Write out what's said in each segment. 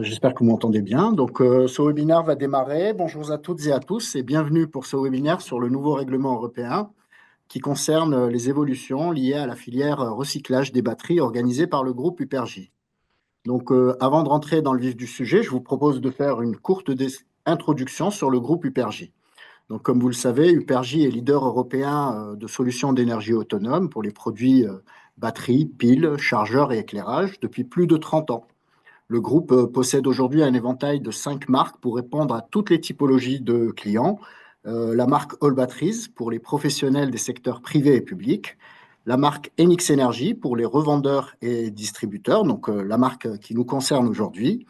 J'espère que vous m'entendez bien. Ce webinaire va démarrer. Bonjour à toutes et à tous et bienvenue pour ce webinaire sur le nouveau règlement européen qui concerne les évolutions liées à la filière recyclage des batteries organisée par le groupe Upergy. Avant de rentrer dans le vif du sujet, je vous propose de faire une courte introduction sur le groupe Upergy. Donc, comme vous le savez, Upergy est leader européen de solutions d'énergie autonome pour les produits batteries, piles, chargeurs et éclairage depuis plus de 30 ans. Le groupe possède aujourd'hui un éventail de 5 marques pour répondre à toutes les typologies de clients. La marque All Batteries pour les professionnels des secteurs privés et publics. La marque Enix Energy pour les revendeurs et distributeurs, la marque qui nous concerne aujourd'hui.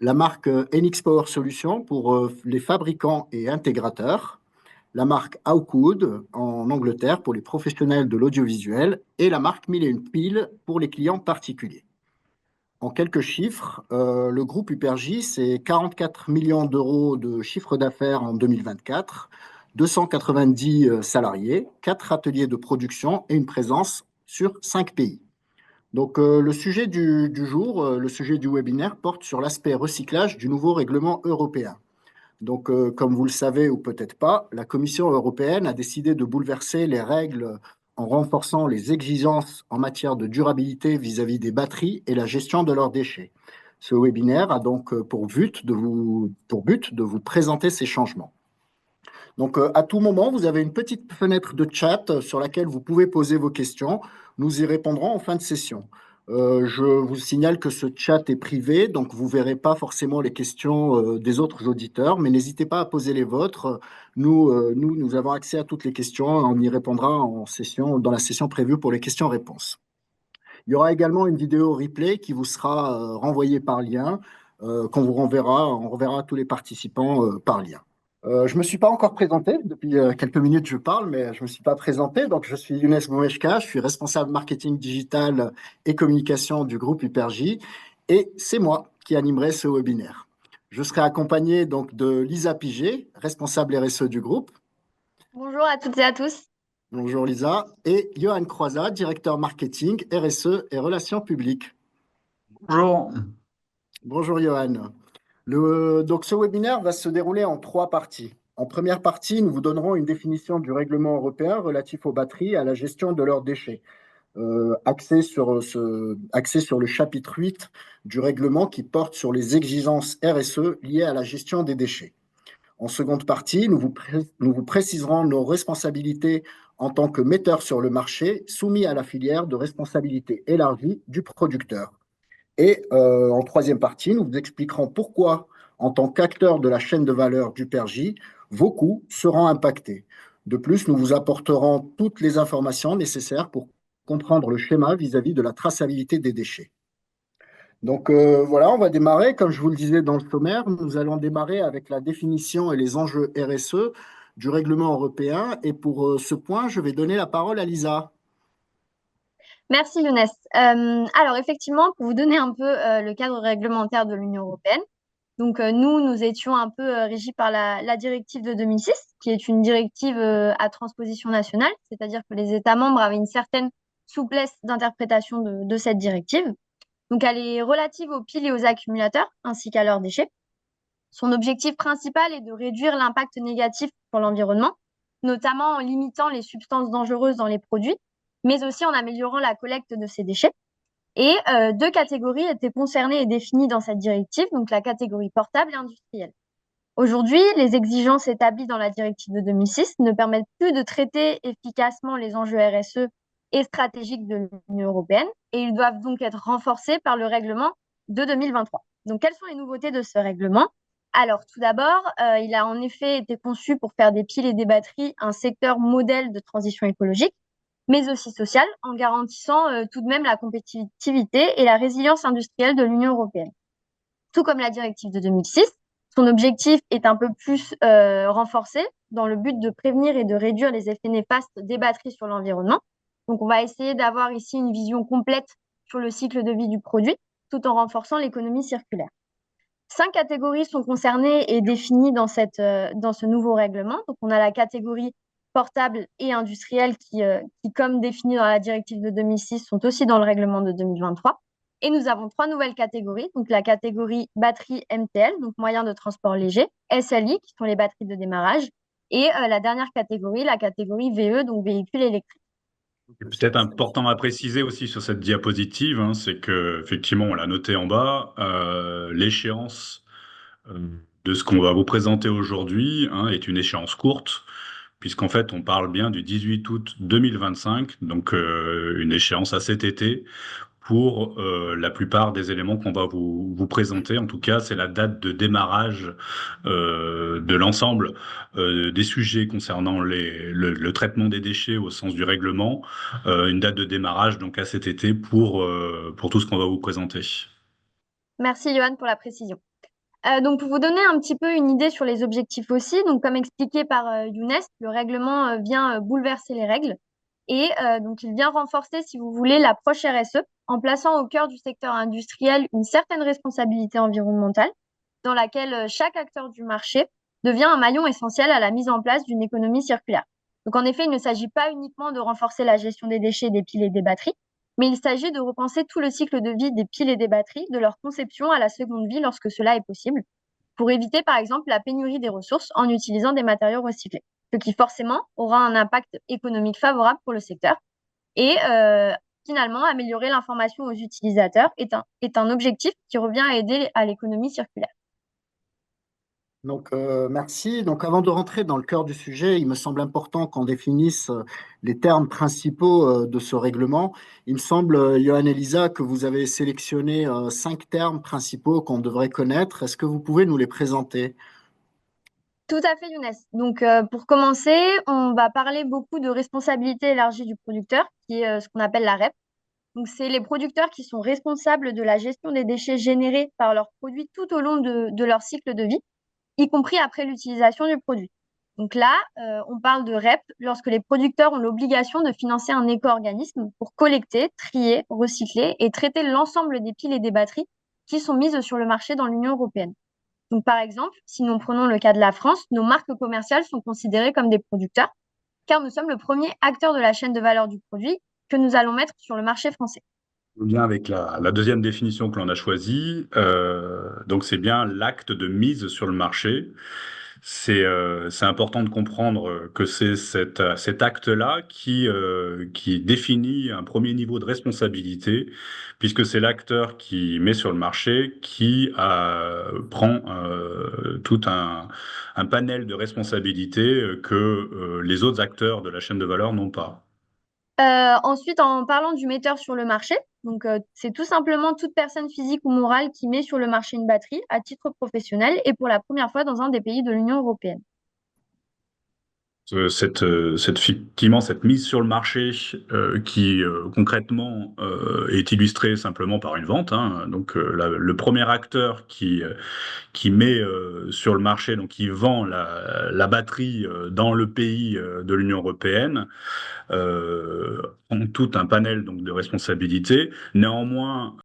La marque Enix Power Solutions pour les fabricants et intégrateurs. La marque Hawkwood en Angleterre pour les professionnels de l'audiovisuel. Et la marque Mille et une piles pour les clients particuliers. En quelques chiffres, le groupe Upergy, c'est 44 millions d'euros de chiffre d'affaires en 2024, 290 salariés, 4 ateliers de production et une présence sur 5 pays. Le sujet du jour, le sujet du webinaire porte sur l'aspect recyclage du nouveau règlement européen. Comme vous le savez ou peut-être pas, la Commission européenne a décidé de bouleverser les règles en renforçant les exigences en matière de durabilité vis-à-vis des batteries et la gestion de leurs déchets. Ce webinaire a donc pour but de vous présenter ces changements. À tout moment, vous avez une petite fenêtre de chat sur laquelle vous pouvez poser vos questions. Nous y répondrons en fin de session. Je vous signale que ce chat est privé, donc vous ne verrez pas forcément les questions des autres auditeurs, mais n'hésitez pas à poser les vôtres. Nous avons accès à toutes les questions. On y répondra en session, dans la session prévue pour les questions-réponses. Il y aura également une vidéo replay qui vous sera renvoyée par lien, qu'on vous renverra. On reverra tous les participants par lien. Je ne me suis pas encore présenté. Depuis quelques minutes, je parle, mais je ne me suis pas présenté. Donc, je suis Younes Boumeshka, je suis responsable marketing digital et communication du groupe Upergy. Et c'est moi qui animerai ce webinaire. Je serai accompagné donc de Lisa Piget, responsable RSE du groupe. Bonjour à toutes et à tous. Bonjour Lisa. Et Johan Croizat, directeur marketing, RSE et relations publiques. Bonjour. Bonjour Johan. Ce webinaire va se dérouler en 3 parties. En première partie, nous vous donnerons une définition du règlement européen relatif aux batteries et à la gestion de leurs déchets, axé sur le chapitre 8 du règlement qui porte sur les exigences RSE liées à la gestion des déchets. En seconde partie, nous vous préciserons nos responsabilités en tant que metteurs sur le marché soumis à la filière de responsabilité élargie du producteur. Et en troisième partie, nous vous expliquerons pourquoi, en tant qu'acteur de la chaîne de valeur du PERJ, vos coûts seront impactés. De plus, nous vous apporterons toutes les informations nécessaires pour comprendre le schéma vis-à-vis de la traçabilité des déchets. Voilà, on va démarrer. Comme je vous le disais dans le sommaire, nous allons démarrer avec la définition et les enjeux RSE du règlement européen. Et pour ce point, je vais donner la parole à Lisa. Merci Younes. Alors effectivement, pour vous donner un peu le cadre réglementaire de l'Union européenne, nous étions un peu régis par la directive de 2006, qui est une directive à transposition nationale, c'est-à-dire que les États membres avaient une certaine souplesse d'interprétation de cette directive. Donc elle est relative aux piles et aux accumulateurs, ainsi qu'à leurs déchets. Son objectif principal est de réduire l'impact négatif sur l'environnement, notamment en limitant les substances dangereuses dans les produits, mais aussi en améliorant la collecte de ces déchets. Et 2 catégories étaient concernées et définies dans cette directive, donc la catégorie portable et industrielle. Aujourd'hui, les exigences établies dans la directive de 2006 ne permettent plus de traiter efficacement les enjeux RSE et stratégiques de l'Union européenne, et ils doivent donc être renforcés par le règlement de 2023. Donc, quelles sont les nouveautés de ce règlement? Alors, tout d'abord, il a en effet été conçu pour faire des piles et des batteries un secteur modèle de transition écologique, mais aussi sociale, en garantissant tout de même la compétitivité et la résilience industrielle de l'Union européenne. Tout comme la directive de 2006, son objectif est un peu plus renforcé dans le but de prévenir et de réduire les effets néfastes des batteries sur l'environnement. Donc, on va essayer d'avoir ici une vision complète sur le cycle de vie du produit, tout en renforçant l'économie circulaire. 5 catégories sont concernées et définies dans ce nouveau règlement. Donc, on a la catégorie portable et industrielle qui, comme défini dans la directive de 2006, sont aussi dans le règlement de 2023. Et nous avons trois nouvelles catégories. Donc, la catégorie batterie MTL, donc moyen de transport léger, SLI, qui sont les batteries de démarrage, et la dernière catégorie, la catégorie VE, donc véhicule électrique. C'est peut-être important à préciser aussi sur cette diapositive, hein, c'est que effectivement, on l'a noté en bas, l'échéance euh, de ce qu'on va vous présenter aujourd'hui, hein, est une échéance courte, puisqu'en fait, on parle bien du 18 août 2025, donc une échéance à cet été, pour la plupart des éléments qu'on va vous présenter. En tout cas, c'est la date de démarrage de l'ensemble des sujets concernant le traitement des déchets au sens du règlement. Une date de démarrage donc à cet été pour tout ce qu'on va vous présenter. Merci, Johan, pour la précision. Donc, pour vous donner un petit peu une idée sur les objectifs aussi, donc comme expliqué par Younes, le règlement vient bouleverser les règles et donc il vient renforcer, si vous voulez, l'approche RSE en plaçant au cœur du secteur industriel une certaine responsabilité environnementale dans laquelle chaque acteur du marché devient un maillon essentiel à la mise en place d'une économie circulaire. Donc, en effet, il ne s'agit pas uniquement de renforcer la gestion des déchets, des piles et des batteries, mais il s'agit de repenser tout le cycle de vie des piles et des batteries, de leur conception à la seconde vie lorsque cela est possible, pour éviter par exemple la pénurie des ressources en utilisant des matériaux recyclés, ce qui forcément aura un impact économique favorable pour le secteur. Et finalement, améliorer l'information aux utilisateurs est un objectif qui revient à aider à l'économie circulaire. Donc, merci. Donc, avant de rentrer dans le cœur du sujet, il me semble important qu'on définisse les termes principaux de ce règlement. Il me semble, Johan Elisa, que vous avez sélectionné 5 termes principaux qu'on devrait connaître. Est-ce que vous pouvez nous les présenter? Tout à fait, Younes. Donc, pour commencer, on va parler beaucoup de responsabilité élargie du producteur, qui est ce qu'on appelle la REP. Donc, c'est les producteurs qui sont responsables de la gestion des déchets générés par leurs produits tout au long de leur cycle de vie, y compris après l'utilisation du produit. Donc là, on parle de REP lorsque les producteurs ont l'obligation de financer un éco-organisme pour collecter, trier, recycler et traiter l'ensemble des piles et des batteries qui sont mises sur le marché dans l'Union européenne. Donc, par exemple, si nous prenons le cas de la France, nos marques commerciales sont considérées comme des producteurs, car nous sommes le premier acteur de la chaîne de valeur du produit que nous allons mettre sur le marché français. Bien avec la deuxième définition que l'on a choisie, donc c'est bien l'acte de mise sur le marché. C'est important de comprendre que c'est cet acte-là qui définit un premier niveau de responsabilité, puisque c'est l'acteur qui met sur le marché qui prend tout un panel de responsabilités que les autres acteurs de la chaîne de valeur n'ont pas. Ensuite, en parlant du metteur sur le marché, donc c'est tout simplement toute personne physique ou morale qui met sur le marché une batterie à titre professionnel et pour la première fois dans un des pays de l'Union européenne. Effectivement, cette mise sur le marché qui concrètement est illustrée simplement par une vente, hein. Donc le premier acteur qui met sur le marché, donc qui vend la batterie dans le pays de l'Union européenne, ont tout un panel donc de responsabilités. Néanmoins,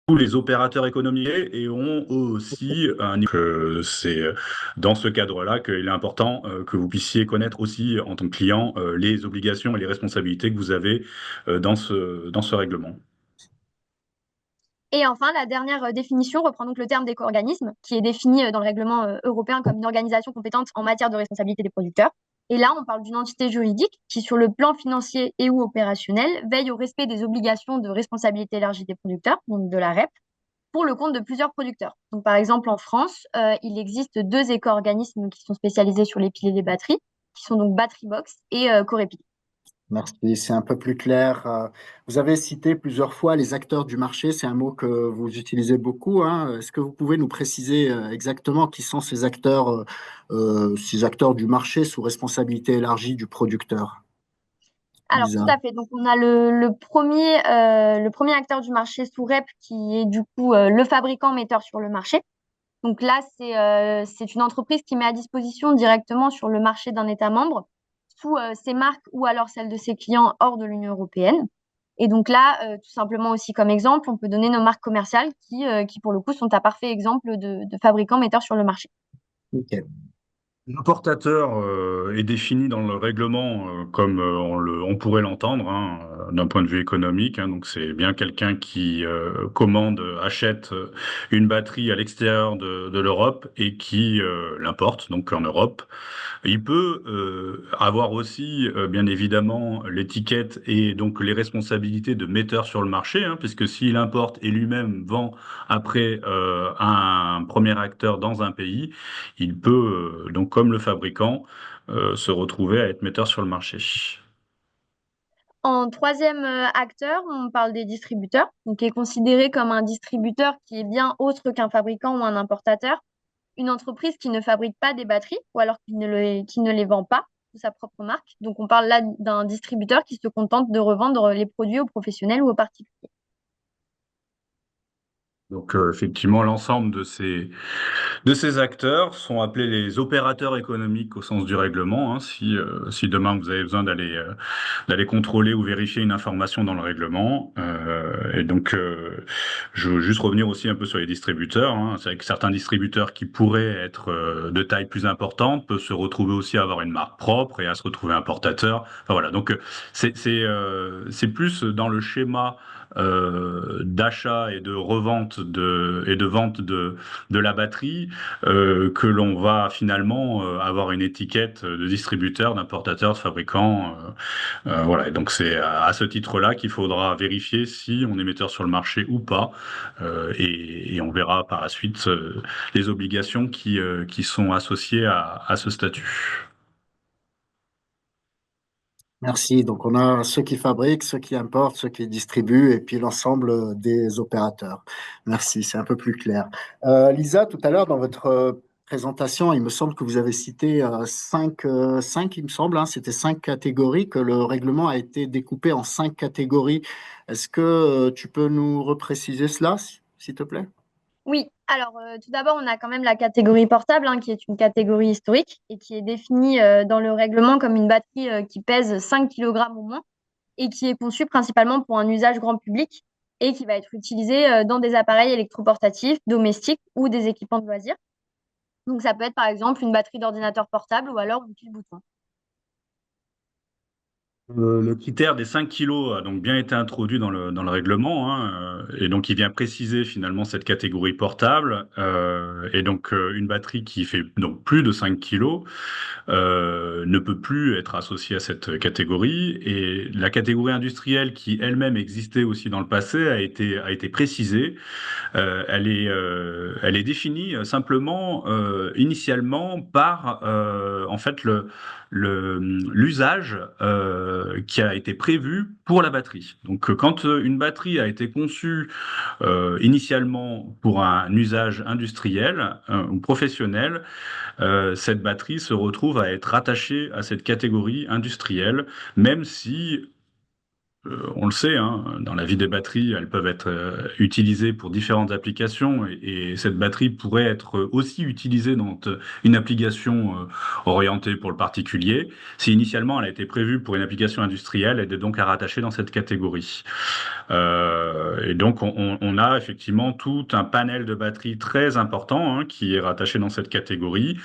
tous les opérateurs économiques et ont aussi un c'est dans ce cadre-là qu'il est important que vous puissiez connaître aussi en tant que client les obligations et les responsabilités que vous avez dans ce règlement. Et enfin, la dernière définition reprend donc le terme d'éco-organisme, qui est défini dans le règlement européen comme une organisation compétente en matière de responsabilité des producteurs. Et là, on parle d'une entité juridique qui, sur le plan financier et ou opérationnel, veille au respect des obligations de responsabilité élargie des producteurs, donc de la REP, pour le compte de plusieurs producteurs. Donc, par exemple, en France, il existe deux éco-organismes qui sont spécialisés sur les piles et les batteries, qui sont donc Battery Box et Corepi. Merci, c'est un peu plus clair. Vous avez cité plusieurs fois les acteurs du marché, c'est un mot que vous utilisez beaucoup, hein. Est-ce que vous pouvez nous préciser exactement qui sont ces acteurs du marché sous responsabilité élargie du producteur? Alors, tout Lisa. à fait. Donc, on a le premier acteur du marché sous REP qui est du coup le fabricant metteur sur le marché. Donc là, c'est une entreprise qui met à disposition directement sur le marché d'un État membre sous ses marques ou alors celles de ses clients hors de l'Union européenne. Et donc là, tout simplement aussi comme exemple, on peut donner nos marques commerciales qui pour le coup, sont un parfait exemple de fabricants metteurs sur le marché. Ok. L'importateur est défini dans le règlement comme on pourrait l'entendre hein, d'un point de vue économique. Hein. Donc c'est bien quelqu'un qui commande, achète une batterie à l'extérieur de l'Europe et qui l'importe donc en Europe. Il peut avoir aussi, bien évidemment, l'étiquette et donc les responsabilités de metteur sur le marché, hein, puisque s'il importe et lui-même vend après un premier acteur dans un pays, il peut, donc comme le fabricant, se retrouver à être metteur sur le marché. En troisième acteur, on parle des distributeurs, donc qui est considéré comme un distributeur qui est bien autre qu'un fabricant ou un importateur, une entreprise qui ne fabrique pas des batteries ou alors qui ne les vend pas sous sa propre marque. Donc on parle là d'un distributeur qui se contente de revendre les produits aux professionnels ou aux particuliers. Donc effectivement, l'ensemble de ces acteurs sont appelés les opérateurs économiques au sens du règlement. Hein, si demain vous avez besoin d'aller contrôler ou vérifier une information dans le règlement. Et donc, je veux juste revenir aussi un peu sur les distributeurs. Hein. C'est vrai que certains distributeurs qui pourraient être de taille plus importante peuvent se retrouver aussi à avoir une marque propre et à se retrouver importateur. Enfin voilà, donc c'est plus dans le schéma d'achat et de revente et de vente de la batterie que l'on va finalement avoir une étiquette de distributeur, d'importateur, de fabricant. Voilà, et donc c'est à ce titre-là qu'il faudra vérifier si on est metteur sur le marché ou pas, et on verra par la suite les obligations qui sont associées à ce statut. Merci. Donc, on a ceux qui fabriquent, ceux qui importent, ceux qui distribuent et puis l'ensemble des opérateurs. Merci, c'est un peu plus clair. Lisa, tout à l'heure, dans votre présentation, il me semble que vous avez cité cinq, il me semble, hein, c'était cinq catégories, que le règlement a été découpé en cinq catégories. Est-ce que tu peux nous repréciser cela, s'il te plaît? Oui, alors tout d'abord, on a quand même la catégorie portable, hein, qui est une catégorie historique et qui est définie dans le règlement comme une batterie qui pèse 5 kg ou moins et qui est conçue principalement pour un usage grand public et qui va être utilisée dans des appareils électroportatifs, domestiques ou des équipements de loisirs. Donc ça peut être par exemple une batterie d'ordinateur portable ou alors une pile bouton. Le critère des 5 kilos a donc bien été introduit dans le règlement, hein, et donc il vient préciser finalement cette catégorie portable, et donc une batterie qui fait donc plus de 5 kilos ne peut plus être associée à cette catégorie, et la catégorie industrielle qui elle-même existait aussi dans le passé a été précisée. Elle est définie simplement initialement par en fait l'usage qui a été prévu pour la batterie. Donc quand une batterie a été conçue initialement pour un usage industriel ou professionnel, cette batterie se retrouve à être rattachée à cette catégorie industrielle, même si on le sait, hein, dans la vie des batteries, elles peuvent être utilisées pour différentes applications et cette batterie pourrait être aussi utilisée dans une application orientée pour le particulier. Si initialement elle a été prévue pour une application industrielle, elle est donc à rattacher dans cette catégorie. Et donc on a effectivement tout un panel de batteries très important hein, qui est rattaché dans cette catégorie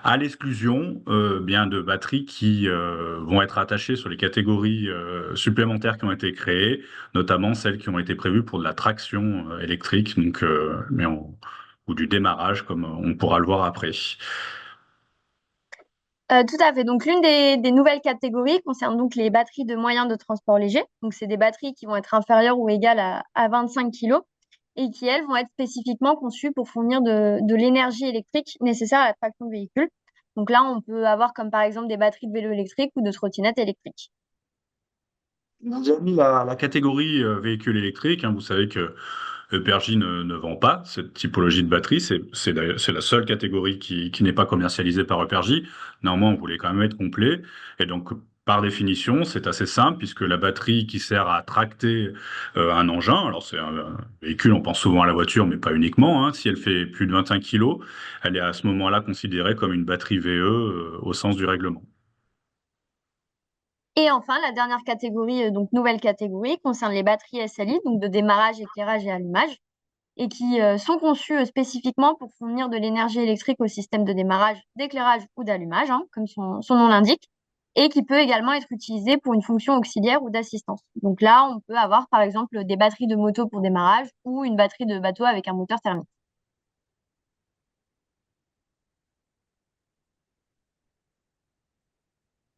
à l'exclusion bien de batteries qui vont être attachées sur les catégories supplémentaires qui ont été créées, notamment celles qui ont été prévues pour de la traction électrique, donc ou du démarrage, comme on pourra le voir après. Tout à fait. Donc, l'une des nouvelles catégories concerne donc les batteries de moyens de transport léger. Donc, c'est des batteries qui vont être inférieures ou égales à 25 kg et qui, elles, vont être spécifiquement conçues pour fournir de l'énergie électrique nécessaire à la traction de véhicules. Donc là, on peut avoir comme par exemple des batteries de vélo électrique ou de trottinettes électriques. Vous avez mis la catégorie véhicule électrique. Hein, vous savez que EPRJ ne vend pas cette typologie de batterie. C'est la seule catégorie qui n'est pas commercialisée par EPRJ. Néanmoins, on voulait quand même être complet. Et donc, par définition, c'est assez simple puisque la batterie qui sert à tracter un engin, alors c'est un véhicule, on pense souvent à la voiture, mais pas uniquement. Hein, si elle fait plus de 25 kilos, elle est à ce moment-là considérée comme une batterie VE au sens du règlement. Et enfin, la dernière catégorie, donc nouvelle catégorie, concerne les batteries SLI, donc de démarrage, éclairage et allumage. et qui sont conçus spécifiquement pour fournir de l'énergie électrique au système de démarrage, d'éclairage ou d'allumage, hein, comme son nom l'indique, et qui peut également être utilisé pour une fonction auxiliaire ou d'assistance. Donc là, on peut avoir par exemple des batteries de moto pour démarrage ou une batterie de bateau avec un moteur thermique.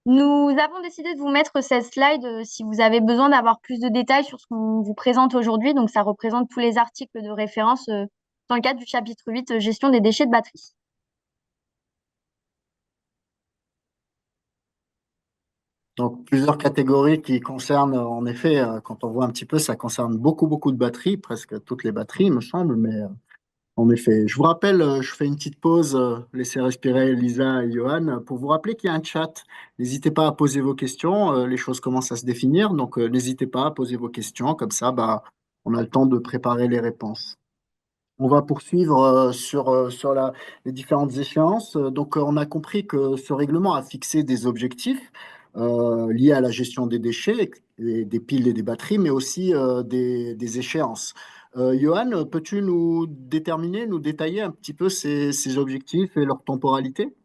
Nous avons décidé de vous mettre cette slide si vous avez besoin d'avoir plus de détails sur ce qu'on vous présente aujourd'hui. Donc, ça représente tous les articles de référence dans le cadre du chapitre 8, gestion des déchets de batterie. Donc, plusieurs catégories qui concernent, en effet, quand on voit un petit peu, ça concerne beaucoup de batteries, presque toutes les batteries, il me semble, mais en effet. Je vous rappelle, je fais une petite pause, laissez respirer Lisa et Johan, pour vous rappeler qu'il y a un chat. N'hésitez pas à poser vos questions, les choses commencent à se définir, donc n'hésitez pas à poser vos questions, comme ça, bah, on a le temps de préparer les réponses. On va poursuivre sur les différentes échéances. Donc, on a compris que ce règlement a fixé des objectifs liés à la gestion des déchets, des piles et des batteries, mais aussi des échéances. Johan, peux-tu nous déterminer, nous détailler un petit peu ces objectifs et leur temporalité?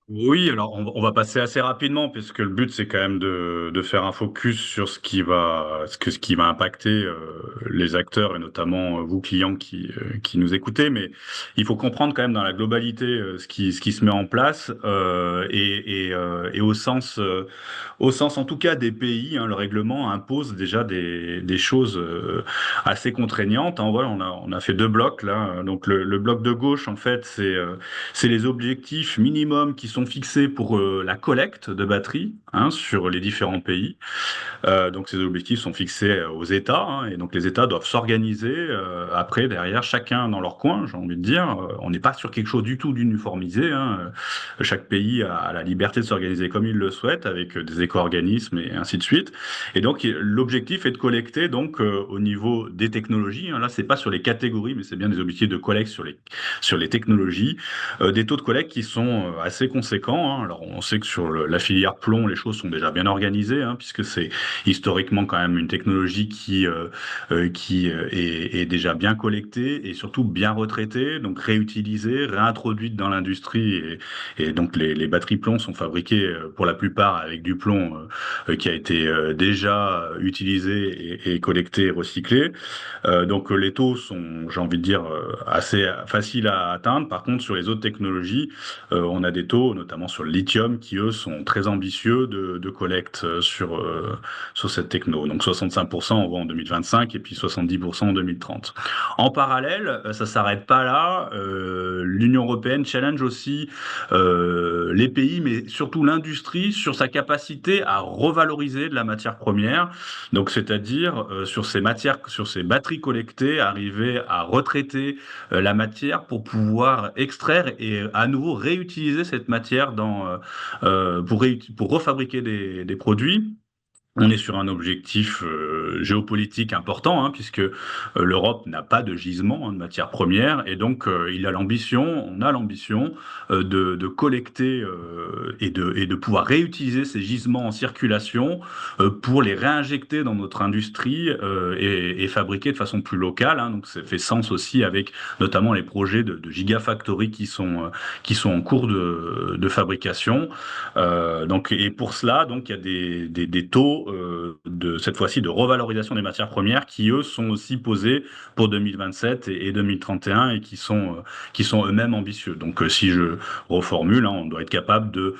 Oui, alors on va passer assez rapidement puisque le but c'est quand même de faire un focus sur ce qui va impacter les acteurs et notamment vous clients qui nous écoutez. Mais il faut comprendre quand même dans la globalité ce qui se met en place et au sens en tout cas des pays, hein, le règlement impose déjà des choses assez contraignantes, hein. Voilà, on a fait deux blocs là. Donc le bloc de gauche en fait c'est les objectifs minimums qui sont fixés pour la collecte de batteries, hein, sur les différents pays. Donc ces objectifs sont fixés aux États, hein, et donc les États doivent s'organiser après derrière chacun dans leur coin, j'ai envie de dire. On n'est pas sur quelque chose du tout d'uniformisé, hein. Chaque pays a la liberté de s'organiser comme il le souhaite avec des éco-organismes et ainsi de suite. Et donc l'objectif est de collecter donc au niveau des technologies, hein. Là c'est pas sur les catégories mais c'est bien des objectifs de collecte sur les technologies, des taux de collecte qui sont assez conséquents, hein. Alors on sait que sur la filière plomb les choses sont déjà bien organisées, hein, puisque c'est historiquement quand même une technologie est déjà bien collectée et surtout bien retraitée, donc réutilisée, réintroduite dans l'industrie et donc les batteries plomb sont fabriquées pour la plupart avec du plomb qui a été déjà utilisé et collecté et recyclé. Donc les taux sont, j'ai envie de dire, assez faciles à atteindre. Par contre, sur les autres technologies, on a des taux, notamment sur le lithium, qui eux sont très ambitieux de collecte sur cette techno. Donc 65% on voit en 2025 et puis 70% en 2030. En parallèle, ça s'arrête pas là. L'Union européenne challenge aussi les pays, mais surtout l'industrie, sur sa capacité à revaloriser de la matière première. Donc c'est-à-dire sur ces batteries collectées, arriver à retraiter la matière pour pouvoir extraire et à nouveau réutiliser cette matière pour refabriquer des produits. On est sur un objectif géopolitique important, hein, puisque l'Europe n'a pas de gisement, hein, de matières premières, et donc on a l'ambition de collecter et de pouvoir réutiliser ces gisements en circulation pour les réinjecter dans notre industrie et fabriquer de façon plus locale, hein. Donc ça fait sens aussi avec notamment les projets de gigafactories qui sont en cours de fabrication. Donc, et pour cela, donc, il y a des taux de cette fois-ci de revalorisation des matières premières qui, eux, sont aussi posés pour 2027 et 2031 et qui sont eux-mêmes ambitieux. Donc, si je reformule, hein, on doit être capable de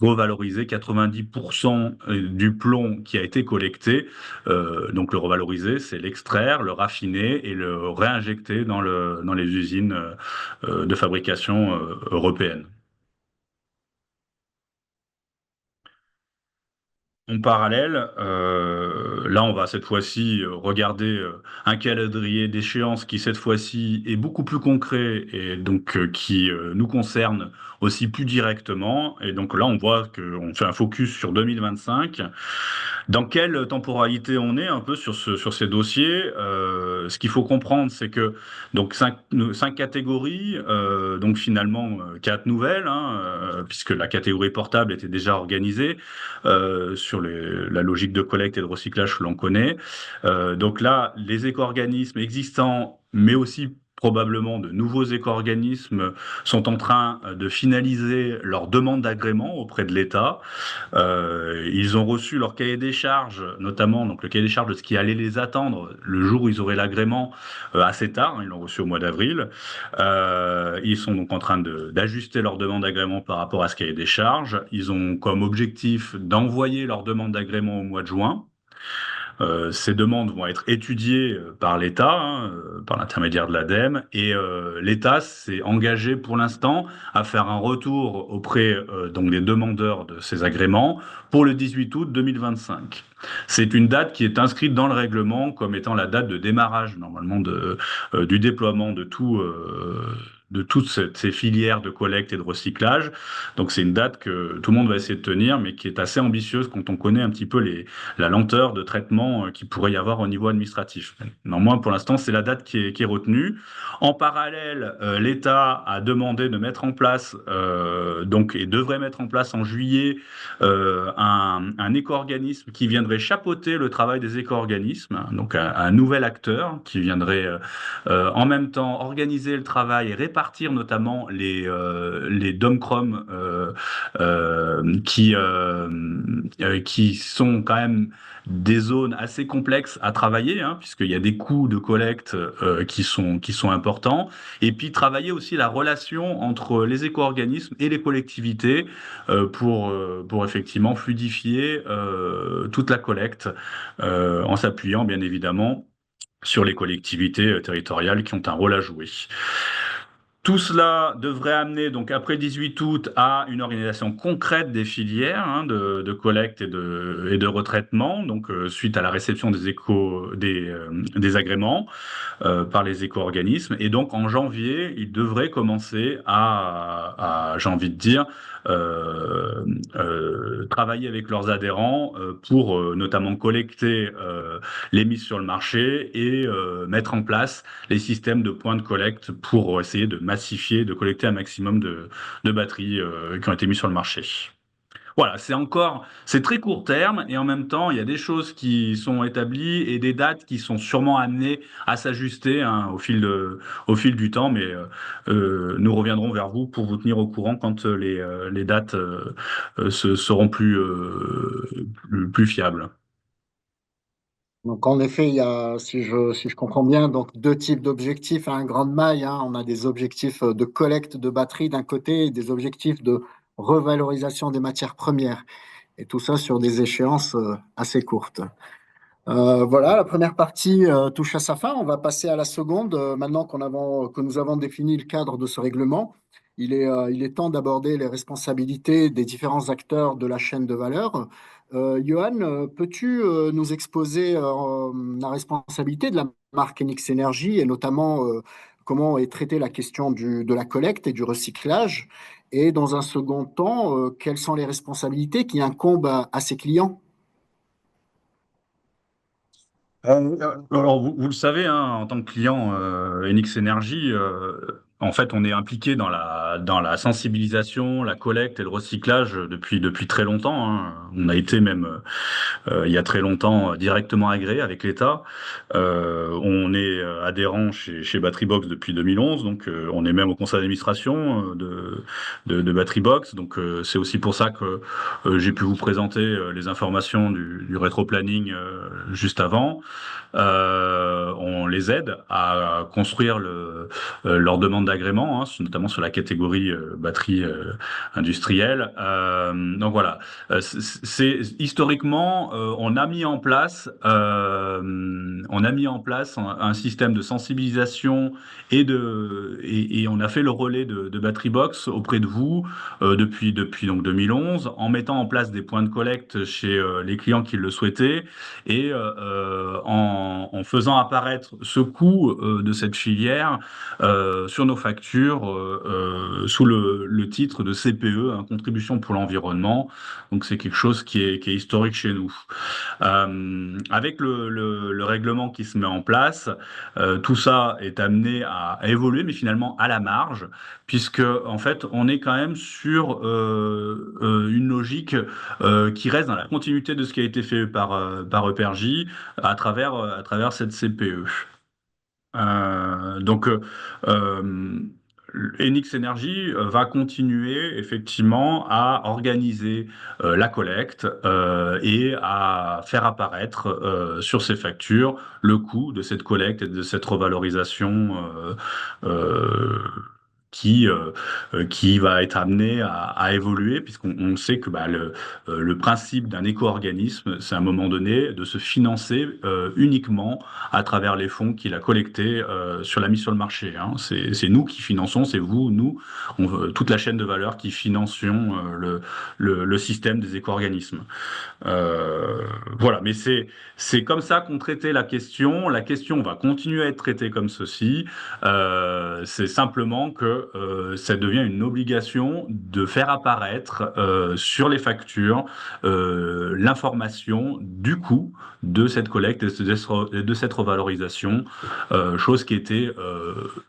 revaloriser 90% du plomb qui a été collecté. Donc, le revaloriser, c'est l'extraire, le raffiner et le réinjecter dans les usines de fabrication européennes. En parallèle, là, on va cette fois-ci regarder un calendrier d'échéance qui, cette fois-ci, est beaucoup plus concret et donc qui nous concerne aussi plus directement. Et donc là, on voit qu'on fait un focus sur 2025. Dans quelle temporalité on est un peu sur ces dossiers? Ce qu'il faut comprendre, c'est que donc cinq catégories, donc finalement quatre nouvelles, hein, puisque la catégorie portable était déjà organisée sur la logique de collecte et de recyclage que l'on connaît. Donc là, les éco-organismes existants, mais aussi probablement de nouveaux éco-organismes sont en train de finaliser leur demande d'agrément auprès de l'État. Ils ont reçu leur cahier des charges, notamment donc le cahier des charges de ce qui allait les attendre le jour où ils auraient l'agrément assez tard. Ils l'ont reçu au mois d'avril. Ils sont donc en train d'ajuster leur demande d'agrément par rapport à ce cahier des charges. Ils ont comme objectif d'envoyer leur demande d'agrément au mois de juin. Ces demandes vont être étudiées par l'État, hein, par l'intermédiaire de l'ADEME, et l'État s'est engagé pour l'instant à faire un retour auprès donc des demandeurs de ces agréments pour le 18 août 2025. C'est une date qui est inscrite dans le règlement comme étant la date de démarrage normalement du déploiement de toutes ces filières de collecte et de recyclage. Donc c'est une date que tout le monde va essayer de tenir, mais qui est assez ambitieuse quand on connaît un petit peu la lenteur de traitement qu'il pourrait y avoir au niveau administratif. Néanmoins, pour l'instant, c'est la date qui est retenue. En parallèle, l'État a demandé de mettre en place, donc, et devrait mettre en place en juillet, un éco-organisme qui viendrait chapeauter le travail des éco-organismes, donc un nouvel acteur qui viendrait en même temps organiser le travail et répartir notamment les DOM-CROM qui sont quand même des zones assez complexes à travailler, hein, puisqu'il y a des coûts de collecte qui sont importants, et puis travailler aussi la relation entre les éco-organismes et les collectivités pour effectivement fluidifier toute la collecte en s'appuyant bien évidemment sur les collectivités territoriales qui ont un rôle à jouer. Tout cela devrait amener, donc après 18 août, à une organisation concrète des filières hein, de collecte et de retraitement, donc suite à la réception des agréments par les éco-organismes. Et donc en janvier, ils devraient commencer j'ai envie de dire, travailler avec leurs adhérents pour notamment collecter les mises sur le marché et mettre en place les systèmes de points de collecte pour essayer de massifier, de collecter un maximum de batteries qui ont été mises sur le marché. Voilà, c'est très court terme et en même temps, il y a des choses qui sont établies et des dates qui sont sûrement amenées à s'ajuster hein, au fil du temps, mais nous reviendrons vers vous pour vous tenir au courant quand les dates seront plus fiables. Donc, en effet, il y a, si je comprends bien, donc deux types d'objectifs à un grande maille, hein. On a des objectifs de collecte de batteries d'un côté et des objectifs de revalorisation des matières premières. Et tout ça sur des échéances assez courtes. Voilà, la première partie touche à sa fin. On va passer à la seconde. Maintenant que nous avons défini le cadre de ce règlement, il est temps d'aborder les responsabilités des différents acteurs de la chaîne de valeur. Johan, peux-tu nous exposer la responsabilité de la marque Enix Energy et notamment comment est traitée la question de la collecte et du recyclage? Et dans un second temps, quelles sont les responsabilités qui incombent à ses clients? Alors, vous le savez, hein, en tant que client Enix Energy, en fait, on est impliqué dans la sensibilisation, la collecte et le recyclage depuis très longtemps. Hein. On a été même il y a très longtemps directement agréé avec l'État. On est adhérent chez Batterybox depuis 2011, donc on est même au conseil d'administration de Batterybox. Donc c'est aussi pour ça que j'ai pu vous présenter les informations du rétroplanning juste avant. On les aide à construire leur demande d'agrément, hein, notamment sur la catégorie batterie industrielle. Donc voilà, historiquement, on a mis en place un système de sensibilisation et on a fait le relais de Batterybox auprès de vous depuis donc 2011 en mettant en place des points de collecte chez les clients qui le souhaitaient et en faisant apparaître ce coût de cette filière sur nos factures sous le titre de CPE, hein, contribution pour l'environnement. Donc c'est quelque chose qui est historique chez nous. Avec le règlement qui se met en place, tout ça est amené à évoluer, mais finalement à la marge, puisque en fait on est quand même sur une logique qui reste dans la continuité de ce qui a été fait par EPRJ à travers cette CPE. Donc, euh, Enix Energy va continuer effectivement à organiser la collecte et à faire apparaître sur ses factures le coût de cette collecte et de cette revalorisation euh, qui, euh, qui va être amené à évoluer, puisqu'on sait que le principe d'un éco-organisme, c'est à un moment donné de se financer uniquement à travers les fonds qu'il a collectés sur la mise sur le marché. Hein. C'est nous qui finançons, c'est vous, nous, toute la chaîne de valeur qui financions le système des éco-organismes. Euh, voilà, mais c'est comme ça qu'on traitait la question. La question va continuer à être traitée comme ceci. C'est simplement que ça devient une obligation de faire apparaître sur les factures l'information du coût de cette collecte et de cette revalorisation, chose qui était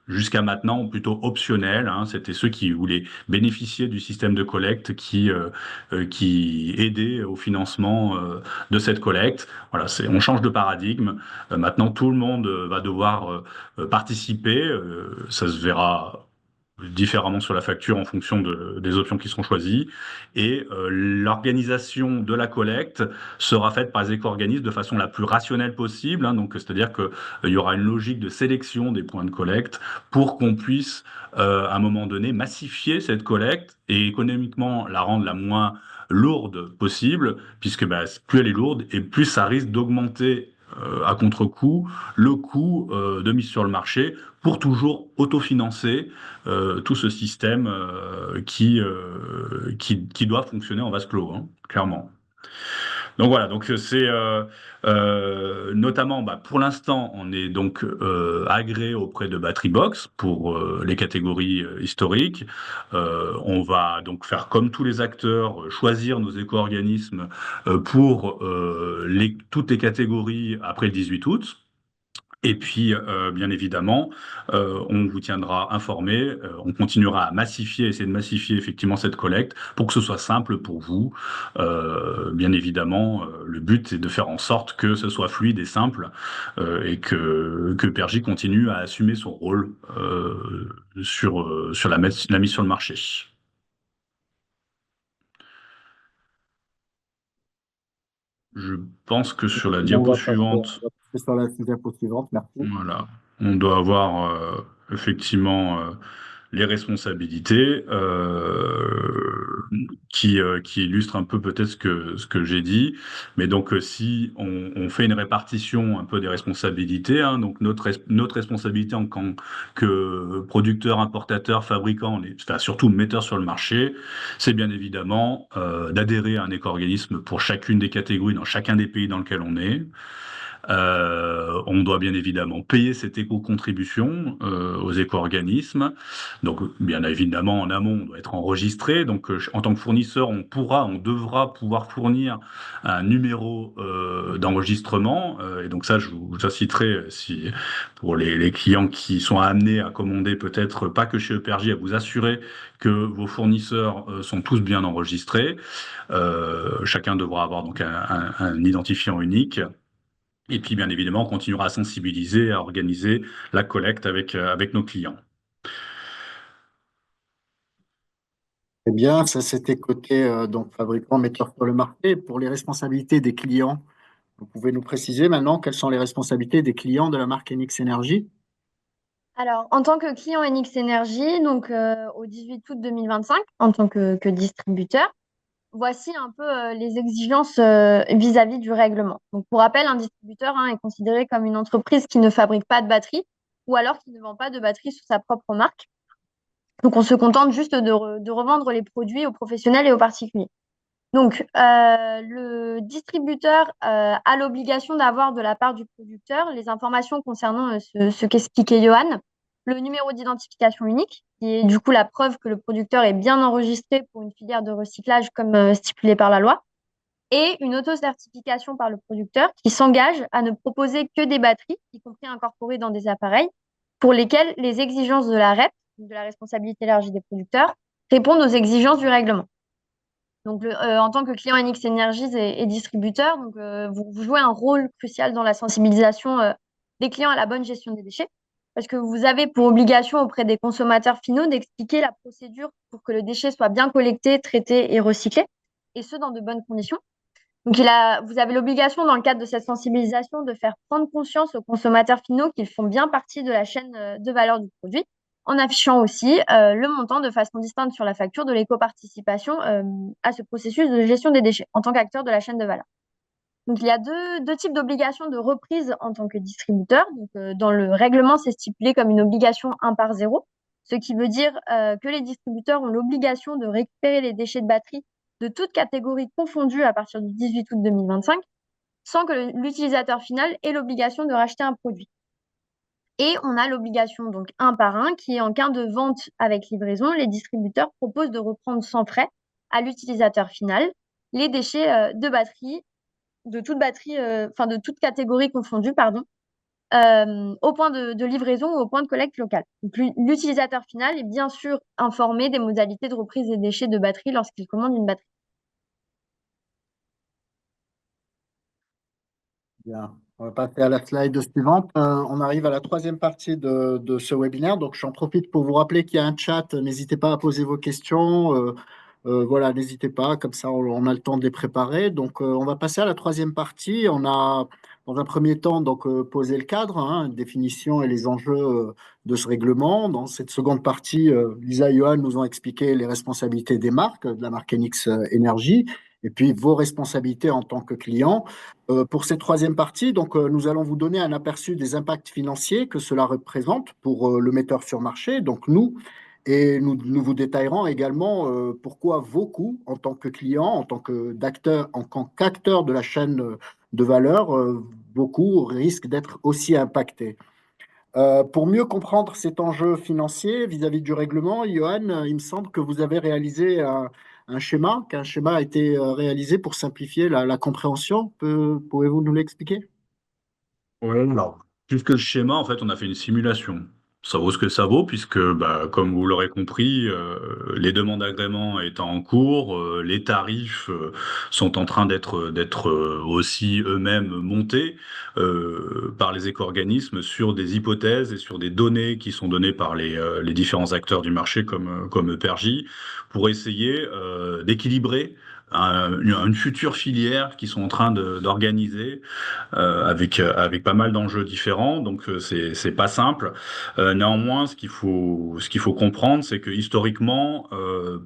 jusqu'à maintenant plutôt optionnelle. Hein. C'était ceux qui voulaient bénéficier du système de collecte qui aidait au financement de cette collecte. Voilà, on change de paradigme. Maintenant, tout le monde va devoir participer. Ça se verra différemment sur la facture en fonction des options qui seront choisies. Et l'organisation de la collecte sera faite par les éco-organismes de façon la plus rationnelle possible. Hein, donc, c'est-à-dire qu'il y aura une logique de sélection des points de collecte pour qu'on puisse, à un moment donné, massifier cette collecte et économiquement la rendre la moins lourde possible, puisque plus elle est lourde et plus ça risque d'augmenter à contre-coup le coût de mise sur le marché pour toujours autofinancer tout ce système qui doit fonctionner en vase clos, hein, clairement. Donc voilà, donc c'est notamment, pour l'instant, on est donc agréé auprès de Battery Box pour les catégories historiques. On va donc faire comme tous les acteurs, choisir nos éco-organismes pour toutes les catégories après le 18 août. Et puis, bien évidemment, on vous tiendra informé, on continuera à massifier, essayer de massifier effectivement cette collecte pour que ce soit simple pour vous. Bien évidemment, le but est de faire en sorte que ce soit fluide et simple et que PRJ continue à assumer son rôle sur la mise sur le marché. Je pense que sur la On diapo va passer, suivante, sur la diapo suivante. Merci. voilà, on doit avoir effectivement les responsabilités qui illustrent un peu peut-être ce que j'ai dit. Mais donc si on fait une répartition un peu des responsabilités, hein, donc notre responsabilité en tant que producteur, importateur, fabricant, enfin, surtout metteur sur le marché, c'est bien évidemment d'adhérer à un éco-organisme pour chacune des catégories dans chacun des pays dans lequel on est. On doit bien évidemment payer cette éco-contribution aux éco-organismes. Donc, bien évidemment, en amont, on doit être enregistré. Donc, en tant que fournisseur, on devra pouvoir fournir un numéro d'enregistrement. Et donc, ça, je vous inciterai, si, pour les clients qui sont amenés à commander, peut-être pas que chez EPRJ, à vous assurer que vos fournisseurs sont tous bien enregistrés. Chacun devra avoir donc un identifiant unique. Et puis, bien évidemment, on continuera à sensibiliser, à organiser la collecte avec nos clients. Eh bien, ça c'était côté donc fabricant, metteur sur le marché. Pour les responsabilités des clients, vous pouvez nous préciser maintenant quelles sont les responsabilités des clients de la marque Enix Energy? Alors, en tant que client Enix Energy, donc au 18 août 2025, en tant que distributeur, voici un peu les exigences vis-à-vis du règlement. Donc, pour rappel, un distributeur est considéré comme une entreprise qui ne fabrique pas de batterie ou alors qui ne vend pas de batterie sous sa propre marque. Donc, on se contente juste de revendre les produits aux professionnels et aux particuliers. Donc, le distributeur a l'obligation d'avoir de la part du producteur les informations concernant ce qu'expliquait Johan, le numéro d'identification unique, qui est du coup la preuve que le producteur est bien enregistré pour une filière de recyclage comme stipulé par la loi, et une auto-certification par le producteur qui s'engage à ne proposer que des batteries, y compris incorporées dans des appareils, pour lesquelles les exigences de la REP, de la responsabilité élargie des producteurs, répondent aux exigences du règlement. Donc, en tant que client NX Energies et distributeur, donc, vous jouez un rôle crucial dans la sensibilisation des clients à la bonne gestion des déchets, parce que vous avez pour obligation auprès des consommateurs finaux d'expliquer la procédure pour que le déchet soit bien collecté, traité et recyclé, et ce, dans de bonnes conditions. Donc, vous avez l'obligation, dans le cadre de cette sensibilisation, de faire prendre conscience aux consommateurs finaux qu'ils font bien partie de la chaîne de valeur du produit, en affichant aussi le montant de façon distincte sur la facture de l'éco-participation à ce processus de gestion des déchets en tant qu'acteur de la chaîne de valeur. Donc, il y a deux types d'obligations de reprise en tant que distributeur. Donc, dans le règlement, c'est stipulé comme une obligation 1 par 0, ce qui veut dire que les distributeurs ont l'obligation de récupérer les déchets de batterie de toute catégorie confondue à partir du 18 août 2025, sans que l'utilisateur final ait l'obligation de racheter un produit. Et on a l'obligation, donc 1 par 1, qui est en cas de vente avec livraison, les distributeurs proposent de reprendre sans frais à l'utilisateur final les déchets de batterie, de toute catégorie confondue, pardon, au point de livraison ou au point de collecte local. Donc, l'utilisateur final est bien sûr informé des modalités de reprise des déchets de batterie lorsqu'il commande une batterie. Bien. On va passer à la slide suivante. On arrive à la troisième partie de ce webinaire. Donc, j'en profite pour vous rappeler qu'il y a un chat. N'hésitez pas à poser vos questions. Voilà, n'hésitez pas. Comme ça, on a le temps de les préparer. Donc, on va passer à la troisième partie. On a, dans un premier temps, donc, posé le cadre, hein, définition et les enjeux de ce règlement. Dans cette seconde partie, Lisa et Johan nous ont expliqué les responsabilités des marques, de la marque NX Energy, et puis vos responsabilités en tant que client. Pour cette troisième partie, donc, nous allons vous donner un aperçu des impacts financiers que cela représente pour le metteur sur marché, donc nous, et nous vous détaillerons également pourquoi vos coûts en tant que client, en tant qu'acteur de la chaîne de valeur, vos coûts risquent d'être aussi impactés. Pour mieux comprendre cet enjeu financier vis-à-vis du règlement, Johan, il me semble que vous avez réalisé qu'un schéma a été réalisé pour simplifier la compréhension. Pouvez-vous nous l'expliquer? Ouais, alors, plus que le schéma, en fait, on a fait une simulation. Ça vaut ce que ça vaut, puisque, bah, comme vous l'aurez compris, les demandes d'agrément étant en cours, les tarifs sont en train d'être aussi eux-mêmes montés par les éco-organismes sur des hypothèses et sur des données qui sont données par les différents acteurs du marché comme EPERGI pour essayer d'équilibrer une future filière qui sont en train d'organiser avec pas mal d'enjeux différents, donc c'est pas simple. Néanmoins, ce qu'il faut comprendre, c'est que historiquement,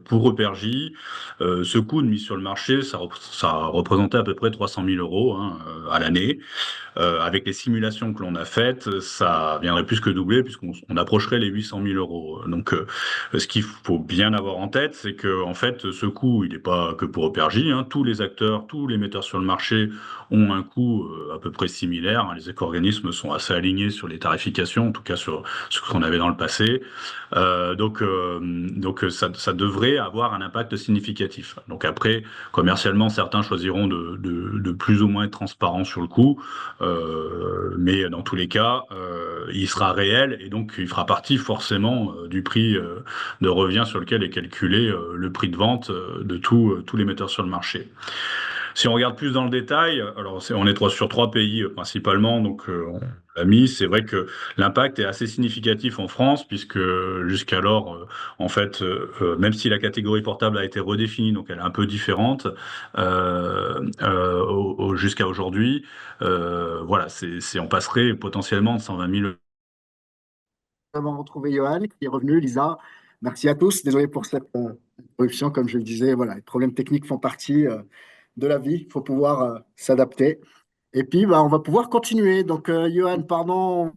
pour Epergy, ce coût de mise sur le marché, ça représentait à peu près 300 000 euros hein, à l'année. Avec les simulations que l'on a faites, ça viendrait plus que doubler puisqu'on approcherait les 800 000 euros. Donc, ce qu'il faut bien avoir en tête, c'est que en fait, ce coût, il n'est pas que pour Epergy. Hein. Tous les acteurs, tous les metteurs sur le marché ont un coût à peu près similaire. Hein. Les éco-organismes sont assez alignés sur les tarifications, en tout cas sur ce qu'on avait dans le passé. Donc ça devrait avoir un impact significatif. Donc après, commercialement, certains choisiront de plus ou moins être transparents sur le coût, mais dans tous les cas, il sera réel et donc il fera partie forcément du prix de revient sur lequel est calculé le prix de vente de tous les metteurs sur le marché. Si on regarde plus dans le détail, alors on est sur trois pays principalement, donc on l'a mis. C'est vrai que l'impact est assez significatif en France, puisque jusqu'alors, en fait, même si la catégorie portable a été redéfinie, donc elle est un peu différente jusqu'à aujourd'hui, voilà, on passerait potentiellement de 120 000. Nous avons retrouvé Johan qui est revenu. Lisa, merci à tous. Désolé pour cette interruption. Comme je le disais, voilà, les problèmes techniques font partie de la vie. Il faut pouvoir s'adapter. Et puis, bah, on va pouvoir continuer. Donc, Johan, pardon,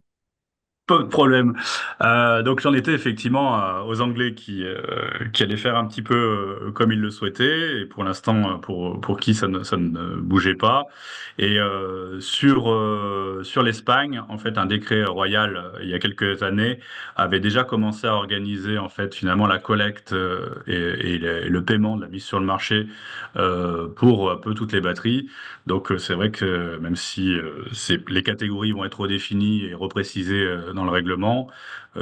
Pas de problème. Donc j'en étais effectivement aux Anglais qui allaient faire un petit peu comme ils le souhaitaient, et pour l'instant pour qui ça ne bougeait pas. Et sur l'Espagne, en fait, un décret royal il y a quelques années avait déjà commencé à organiser en fait finalement la collecte et le paiement de la mise sur le marché pour un peu toutes les batteries. Donc c'est vrai que même si les catégories vont être redéfinies et reprécisées dans le règlement,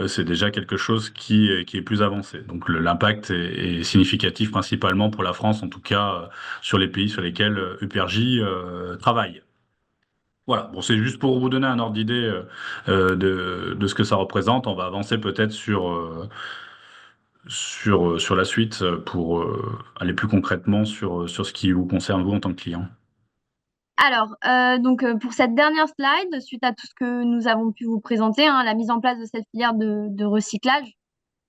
c'est déjà quelque chose qui est plus avancé. Donc l'impact est significatif principalement pour la France, en tout cas sur les pays sur lesquels UPRJ travaille. Voilà, bon, c'est juste pour vous donner un ordre d'idée de ce que ça représente. On va avancer peut-être sur la suite pour aller plus concrètement sur ce qui vous concerne vous en tant que client. Alors, pour cette dernière slide, suite à tout ce que nous avons pu vous présenter, hein, la mise en place de cette filière de recyclage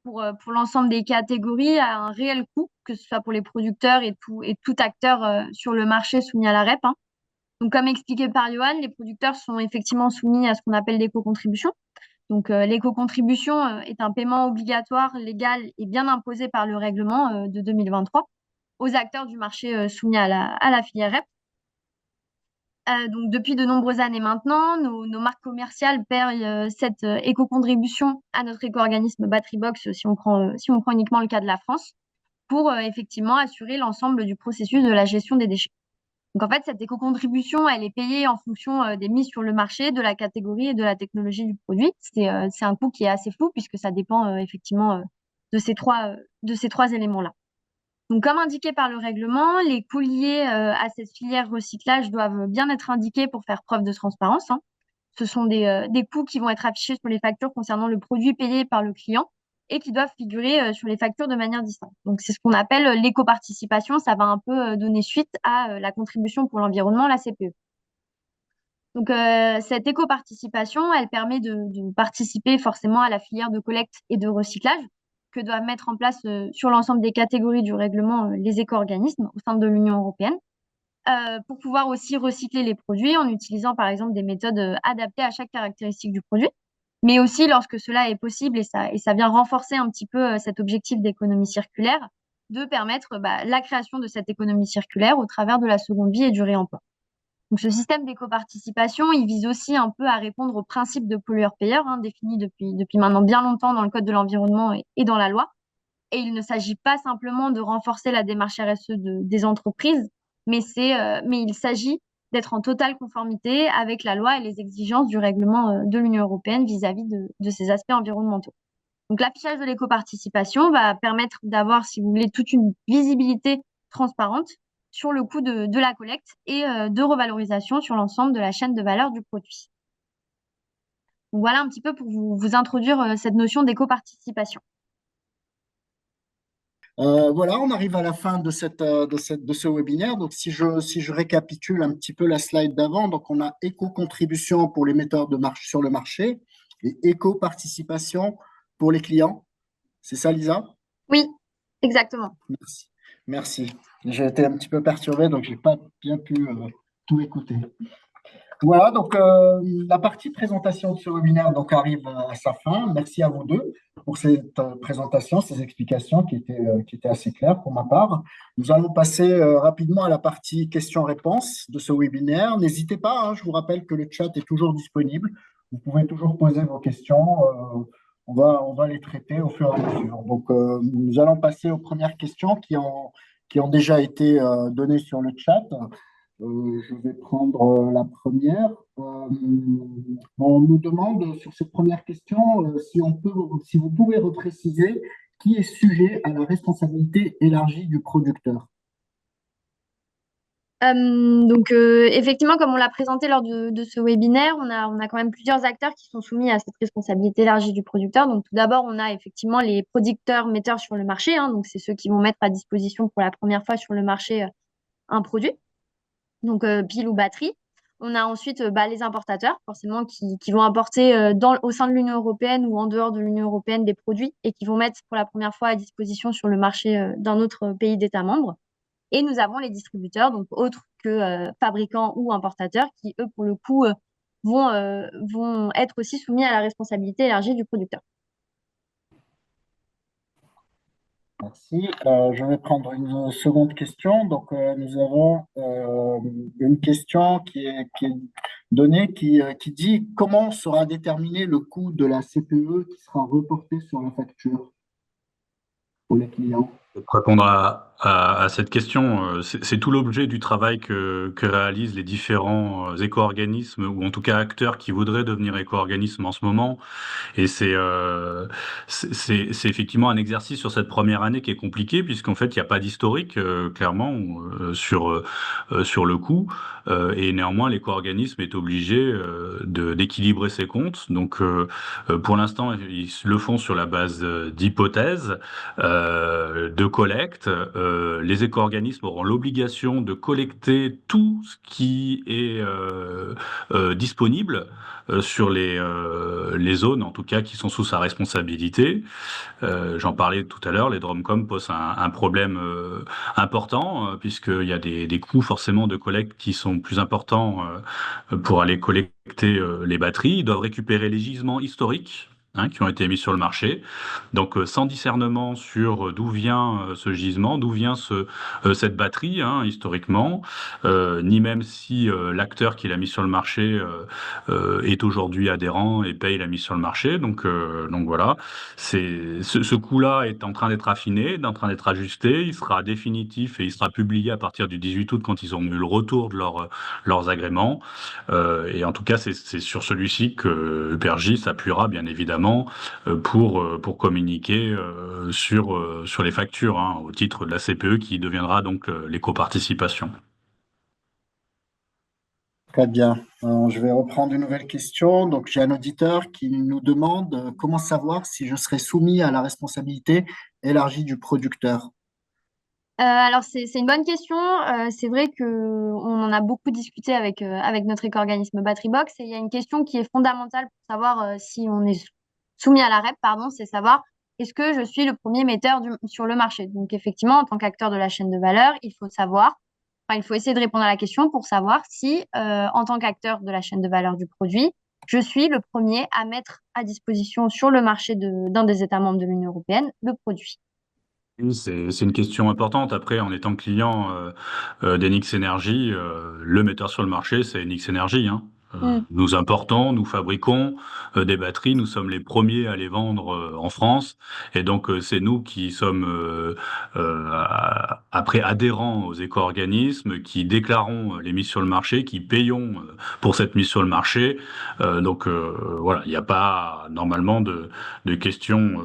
pour l'ensemble des catégories a un réel coût, que ce soit pour les producteurs et tout acteur sur le marché soumis à la REP, hein. Donc, comme expliqué par Johan, les producteurs sont effectivement soumis à ce qu'on appelle l'éco-contribution. Donc, l'éco-contribution est un paiement obligatoire, légal et bien imposé par le règlement de 2023 aux acteurs du marché soumis à la filière REP. Donc, depuis de nombreuses années maintenant, nos marques commerciales payent cette éco-contribution à notre éco-organisme Batterybox si on prend uniquement le cas de la France pour effectivement assurer l'ensemble du processus de la gestion des déchets. Donc, en fait, cette éco-contribution, elle est payée en fonction des mises sur le marché, de la catégorie et de la technologie du produit. C'est un coût qui est assez flou puisque ça dépend effectivement de ces trois éléments-là. Donc, comme indiqué par le règlement, les coûts liés à cette filière recyclage doivent bien être indiqués pour faire preuve de transparence, hein. Ce sont des coûts qui vont être affichés sur les factures concernant le produit payé par le client et qui doivent figurer sur les factures de manière distincte. Donc, c'est ce qu'on appelle l'éco-participation. Ça va un peu donner suite à la contribution pour l'environnement, la CPE. Donc, cette éco-participation, elle permet de participer forcément à la filière de collecte et de recyclage que doivent mettre en place sur l'ensemble des catégories du règlement les éco-organismes au sein de l'Union européenne pour pouvoir aussi recycler les produits en utilisant par exemple des méthodes adaptées à chaque caractéristique du produit, mais aussi lorsque cela est possible et ça vient renforcer un petit peu cet objectif d'économie circulaire, de permettre la création de cette économie circulaire au travers de la seconde vie et du réemploi. Donc, ce système d'éco-participation, il vise aussi un peu à répondre au principe de pollueur-payeur, hein, défini depuis maintenant bien longtemps dans le Code de l'environnement et dans la loi. Et il ne s'agit pas simplement de renforcer la démarche RSE des entreprises, mais il s'agit d'être en totale conformité avec la loi et les exigences du règlement de l'Union européenne vis-à-vis de ces aspects environnementaux. Donc, l'affichage de l'éco-participation va permettre d'avoir, si vous voulez, toute une visibilité transparente sur le coût de la collecte et de revalorisation sur l'ensemble de la chaîne de valeur du produit. Donc, voilà un petit peu pour vous introduire cette notion d'éco-participation. Voilà, on arrive à la fin de ce webinaire. Donc, si je récapitule un petit peu la slide d'avant, donc on a éco-contribution pour les metteurs sur le marché et éco-participation pour les clients. C'est ça, Lisa? Oui, exactement. Merci. Merci. J'ai été un petit peu perturbé, donc je n'ai pas bien pu tout écouter. Voilà, donc la partie présentation de ce webinaire donc, arrive à sa fin. Merci à vous deux pour cette présentation, ces explications qui étaient assez claires pour ma part. Nous allons passer rapidement à la partie questions-réponses de ce webinaire. N'hésitez pas, hein, je vous rappelle que le chat est toujours disponible. Vous pouvez toujours poser vos questions. On va les traiter au fur et à mesure. Donc, nous allons passer aux premières questions qui ont déjà été données sur le chat. Je vais prendre la première. On nous demande sur cette première question si vous pouvez repréciser qui est sujet à la responsabilité élargie du producteur. Effectivement, comme on l'a présenté lors de ce webinaire, on a quand même plusieurs acteurs qui sont soumis à cette responsabilité élargie du producteur. Donc, tout d'abord, on a effectivement les producteurs metteurs sur le marché, hein, donc c'est ceux qui vont mettre à disposition pour la première fois sur le marché un produit, donc pile ou batterie. On a ensuite les importateurs, forcément, qui vont importer au sein de l'Union européenne ou en dehors de l'Union européenne des produits et qui vont mettre pour la première fois à disposition sur le marché d'un autre pays d'État membre. Et nous avons les distributeurs, donc autres que fabricants ou importateurs, qui, eux, pour le coup, vont être aussi soumis à la responsabilité élargie du producteur. Merci. Je vais prendre une seconde question. Donc, nous avons une question qui est donnée qui dit comment sera déterminé le coût de la CPE qui sera reporté sur la facture pour les clients? Pour répondre à cette question, c'est tout l'objet du travail que réalisent les différents éco-organismes ou en tout cas acteurs qui voudraient devenir éco-organismes en ce moment. Et c'est effectivement un exercice sur cette première année qui est compliqué puisqu'en fait il n'y a pas d'historique clairement sur le coût et néanmoins l'éco-organisme est obligé d'équilibrer ses comptes. Donc pour l'instant ils le font sur la base d'hypothèses de collecte. Les éco-organismes auront l'obligation de collecter tout ce qui est disponible sur les zones, en tout cas, qui sont sous sa responsabilité. J'en parlais tout à l'heure, les Dromcom posent un problème important, puisqu'il y a des coûts forcément de collecte qui sont plus importants pour aller collecter les batteries. Ils doivent récupérer les gisements historiques. Qui ont été mis sur le marché. Donc, sans discernement sur d'où vient ce gisement, d'où vient cette batterie, historiquement, ni même si l'acteur qui l'a mis sur le marché est aujourd'hui adhérent et paye la mise sur le marché. Donc voilà, ce coût-là est en train d'être affiné, en train d'être ajusté. Il sera définitif et il sera publié à partir du 18 août quand ils auront eu le retour de leurs agréments. Et en tout cas, c'est sur celui-ci que Bergy s'appuiera bien évidemment pour communiquer sur les factures au titre de la CPE qui deviendra donc l'éco-participation. Très bien. Je vais reprendre une nouvelle question. Donc, j'ai un auditeur qui nous demande comment savoir si je serai soumis à la responsabilité élargie du producteur. Alors, c'est une bonne question. C'est vrai qu'on en a beaucoup discuté avec notre éco-organisme BatteryBox et il y a une question qui est fondamentale pour savoir si on est soumis à la REP, pardon, c'est savoir est-ce que je suis le premier metteur sur le marché. Donc, effectivement, en tant qu'acteur de la chaîne de valeur, il faut savoir, enfin, il faut essayer de répondre à la question pour savoir si, en tant qu'acteur de la chaîne de valeur du produit, je suis le premier à mettre à disposition sur le marché d'un des États membres de l'Union européenne le produit. Oui, c'est une question importante. Après, en étant client d'Enix Energy, le metteur sur le marché, c'est Enix Energy. Mm. Nous importons, nous fabriquons des batteries. Nous sommes les premiers à les vendre en France. Et donc, c'est nous qui sommes après adhérents aux éco-organismes, qui déclarons les mises sur le marché, qui payons pour cette mise sur le marché. Donc, voilà, il n'y a pas normalement de questions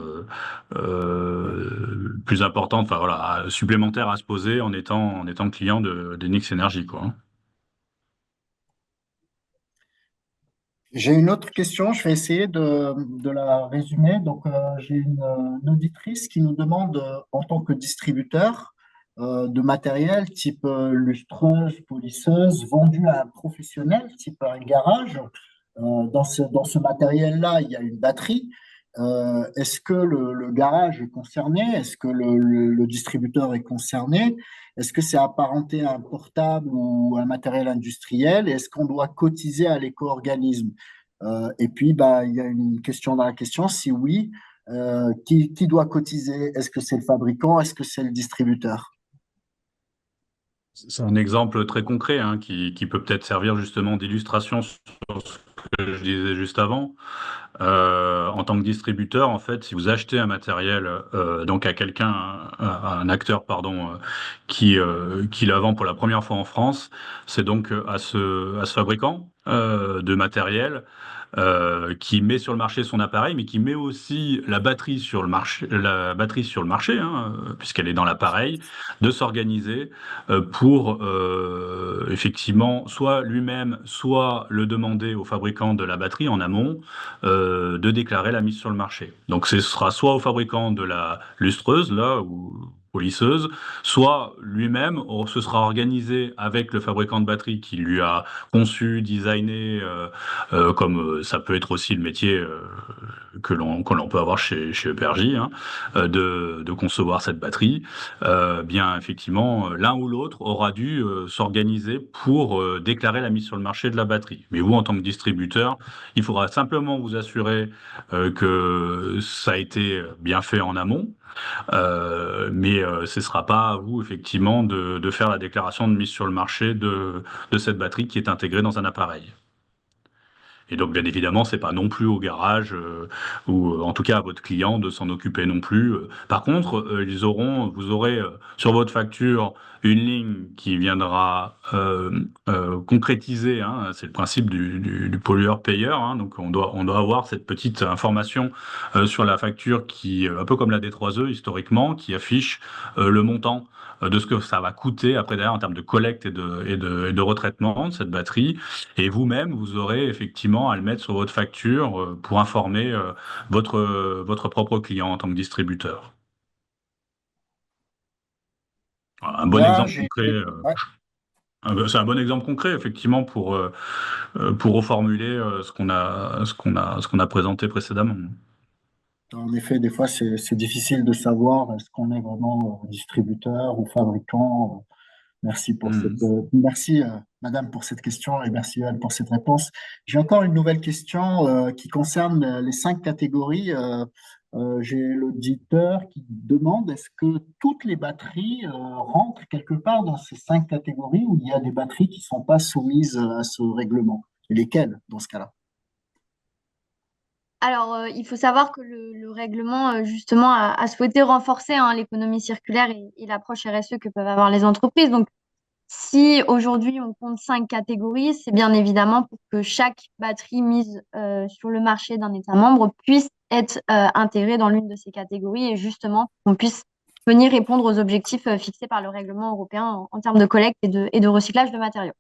plus importantes, enfin voilà, supplémentaires à se poser en étant client d'Enix Energy, quoi. J'ai une autre question, je vais essayer de la résumer. Donc, j'ai une auditrice qui nous demande, en tant que distributeur de matériel type lustreuse, polisseuse, vendu à un professionnel, type un garage, dans ce matériel-là, il y a une batterie. Est-ce que le garage est concerné? Est-ce que le distributeur est concerné? Est-ce que c'est apparenté à un portable ou un matériel industriel? Et est-ce qu'on doit cotiser à l'éco-organisme? Et puis, bah, il y a une question dans la question. Si oui, qui doit cotiser? Est-ce que c'est le fabricant? Est-ce que c'est le distributeur? C'est un exemple très concret qui peut peut-être servir justement d'illustration sur ce que je disais juste avant. En tant que distributeur, en fait, si vous achetez un matériel donc à quelqu'un, à un acteur, pardon, qui la vend pour la première fois en France, c'est donc à ce fabricant de matériel qui met sur le marché son appareil, mais qui met aussi la batterie sur le marché, puisqu'elle est dans l'appareil, de s'organiser pour effectivement soit lui-même, soit le demander au fabricant de la batterie en amont de déclarer la mise sur le marché. Donc ce sera soit au fabricant de la lustreuse, là, ou polisseuse, soit lui-même se sera organisé avec le fabricant de batterie qui lui a conçu, designé, comme ça peut être aussi le métier que l'on peut avoir chez EPRJ, hein, de concevoir cette batterie. Bien effectivement, l'un ou l'autre aura dû s'organiser pour déclarer la mise sur le marché de la batterie. Mais vous, en tant que distributeur, il faudra simplement vous assurer que ça a été bien fait en amont, mais ce ne sera pas à vous, effectivement, de faire la déclaration de mise sur le marché de cette batterie qui est intégrée dans un appareil. Et donc, bien évidemment, c'est pas non plus au garage ou en tout cas à votre client de s'en occuper non plus. Par contre, vous aurez sur votre facture une ligne qui viendra concrétiser. Hein, c'est le principe du pollueur-payeur. Hein, donc, on doit avoir cette petite information sur la facture qui, un peu comme la D3E historiquement, qui affiche le montant de ce que ça va coûter après derrière en termes de collecte et de retraitement de cette batterie. Et vous-même, vous aurez effectivement à le mettre sur votre facture pour informer votre propre client en tant que distributeur. Un bon Bien, exemple concret, ouais. c'est un bon exemple concret effectivement pour reformuler ce qu'on a présenté précédemment. En effet, des fois, c'est difficile de savoir est-ce qu'on est vraiment distributeur ou fabricant. Mhm. Merci, Madame, pour cette question et merci, Anne, pour cette réponse. J'ai encore une nouvelle question qui concerne les 5 catégories. J'ai l'auditeur qui demande est-ce que toutes les batteries rentrent quelque part dans ces 5 catégories ou il y a des batteries qui ne sont pas soumises à ce règlement? Et lesquelles, dans ce cas-là? Alors, il faut savoir que le règlement, justement, a souhaité renforcer hein, l'économie circulaire et l'approche RSE que peuvent avoir les entreprises. Donc, si aujourd'hui on compte 5 catégories, c'est bien évidemment pour que chaque batterie mise sur le marché d'un État membre puisse être intégrée dans l'une de ces catégories et justement qu'on puisse venir répondre aux objectifs fixés par le règlement européen en termes de collecte et de recyclage de matériaux.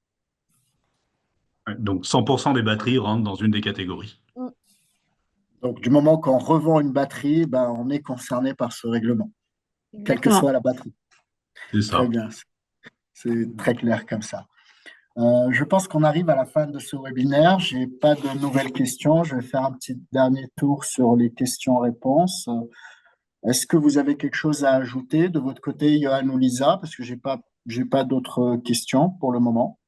Ouais, donc 100% des batteries rentrent dans une des catégories. Mm, Donc, du moment qu'on revend une batterie, ben, on est concerné par ce règlement, quelle que exactement. soit la batterie. C'est Très ça. bien, c'est très clair comme ça. Je pense qu'on arrive à la fin de ce webinaire. Je n'ai pas de nouvelles questions. Je vais faire un petit dernier tour sur les questions-réponses. Est-ce que vous avez quelque chose à ajouter de votre côté, Johan ou Lisa? Parce que j'ai pas d'autres questions pour le moment.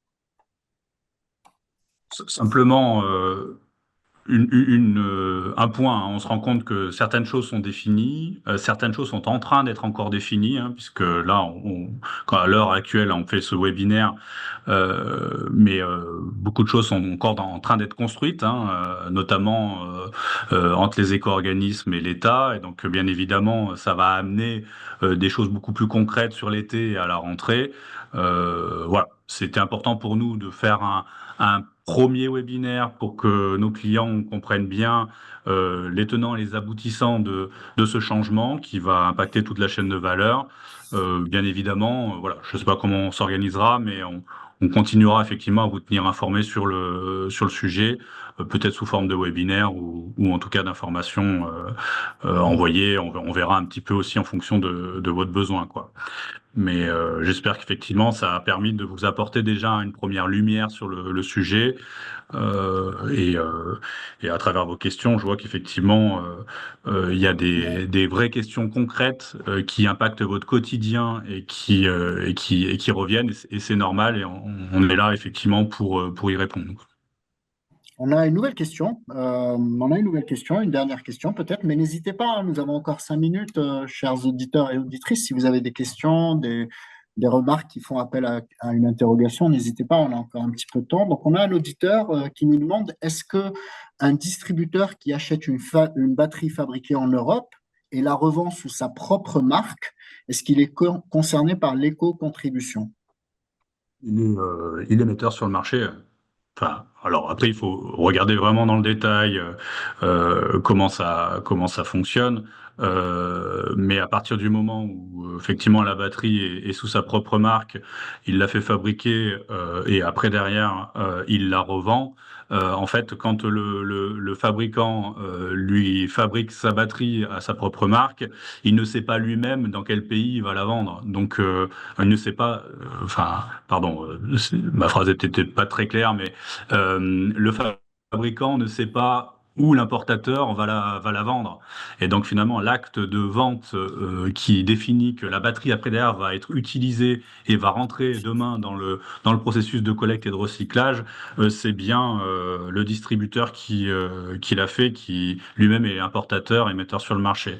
Simplement, un point, hein. On se rend compte que certaines choses sont définies, certaines choses sont en train d'être encore définies, hein, puisque là, à l'heure actuelle, on fait ce webinaire, mais beaucoup de choses sont encore en train d'être construites, hein, notamment entre les éco-organismes et l'État. Et donc, bien évidemment, ça va amener des choses beaucoup plus concrètes sur l'été et à la rentrée. Voilà, c'était important pour nous de faire un premier webinaire pour que nos clients comprennent bien les tenants et les aboutissants de ce changement qui va impacter toute la chaîne de valeur. Bien évidemment, voilà, je ne sais pas comment on s'organisera, mais on continuera effectivement à vous tenir informés sur le sujet, peut-être sous forme de webinaire ou en tout cas d'informations envoyées. On verra un petit peu aussi en fonction de votre besoin, quoi. Mais j'espère qu'effectivement, ça a permis de vous apporter déjà une première lumière sur le sujet. Euh, et, euh, et à travers vos questions, je vois qu'effectivement, il y a des vraies questions concrètes qui impactent votre quotidien et qui reviennent. Et c'est normal. Et on est là effectivement pour y répondre. On a une nouvelle question. On a une nouvelle question, une dernière question peut-être, mais n'hésitez pas, hein, nous avons encore 5 minutes, chers auditeurs et auditrices. Si vous avez des questions, des remarques qui font appel à une interrogation, n'hésitez pas, on a encore un petit peu de temps. Donc, on a un auditeur qui nous demande, est-ce que un distributeur qui achète une batterie fabriquée en Europe et la revend sous sa propre marque, est-ce qu'il est concerné par l'éco-contribution? Il est metteur sur le marché. Enfin, alors après, il faut regarder vraiment dans le détail comment ça fonctionne. Mais à partir du moment où effectivement la batterie est sous sa propre marque, il l'a fait fabriquer et après derrière il la revend. En fait, quand le fabricant lui fabrique sa batterie à sa propre marque, il ne sait pas lui-même dans quel pays il va la vendre. Donc, il ne sait pas. Enfin, pardon, ma phrase était peut-être pas très claire, mais le fabricant ne sait pas où l'importateur va la vendre. Et donc finalement, l'acte de vente qui définit que la batterie après derrière va être utilisée et va rentrer demain dans le processus de collecte et de recyclage, c'est bien le distributeur qui l'a fait, qui lui-même est importateur et metteur sur le marché.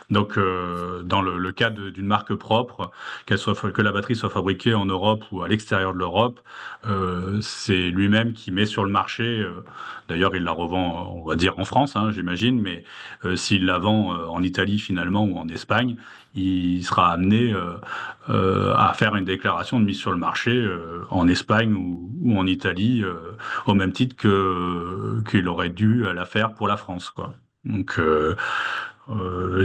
Donc dans le cas d'une marque propre, que la batterie soit fabriquée en Europe ou à l'extérieur de l'Europe, c'est lui-même qui met sur le marché. D'ailleurs, il la revend, on va dire, en France, hein, j'imagine, mais s'il la vend en Italie finalement ou en Espagne, il sera amené à faire une déclaration de mise sur le marché en Espagne ou en Italie, au même titre qu'il aurait dû la faire pour la France, quoi. Donc,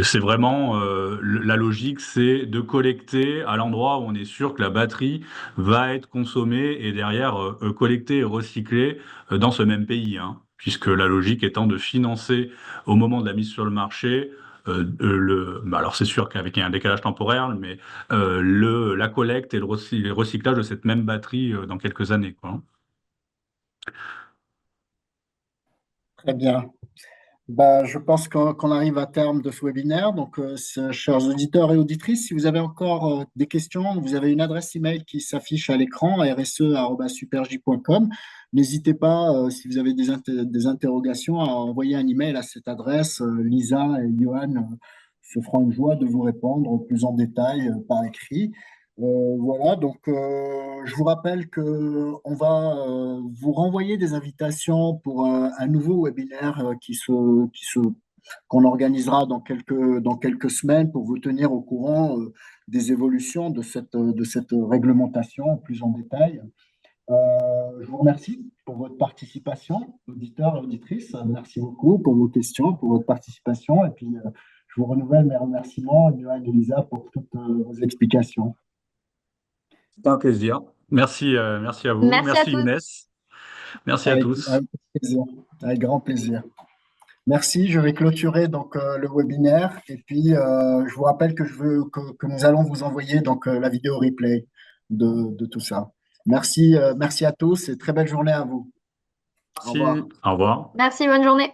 c'est vraiment la logique, c'est de collecter à l'endroit où on est sûr que la batterie va être consommée et derrière collectée et recyclée dans ce même pays, hein, puisque la logique étant de financer au moment de la mise sur le marché alors c'est sûr qu'avec un décalage temporaire, mais la collecte et le recyclage de cette même batterie dans quelques années, quoi. Très bien. Bah, je pense qu'on arrive à terme de ce webinaire. Donc, chers auditeurs et auditrices, si vous avez encore des questions, vous avez une adresse email qui s'affiche à l'écran, rse@superj.com. N'hésitez pas, si vous avez des interrogations, à envoyer un email à cette adresse. Lisa et Johan se feront une joie de vous répondre plus en détail par écrit. Voilà, donc je vous rappelle que on va vous renvoyer des invitations pour un nouveau webinaire qu'on organisera dans quelques semaines pour vous tenir au courant des évolutions de cette réglementation plus en détail. Je vous remercie pour votre participation, auditeurs et auditrices. Merci beaucoup pour vos questions, pour votre participation. Et puis, je vous renouvelle mes remerciements, Johan et Lisa, pour toutes vos explications. C'est un plaisir. Merci, merci à vous. Merci à Merci tous. Younes. Merci à tous. Avec plaisir, avec grand plaisir. Merci, je vais clôturer donc le webinaire et puis je vous rappelle que nous allons vous envoyer donc la vidéo replay de tout ça. Merci, merci à tous et très belle journée à vous. Au revoir. Merci. Au revoir. Merci, bonne journée.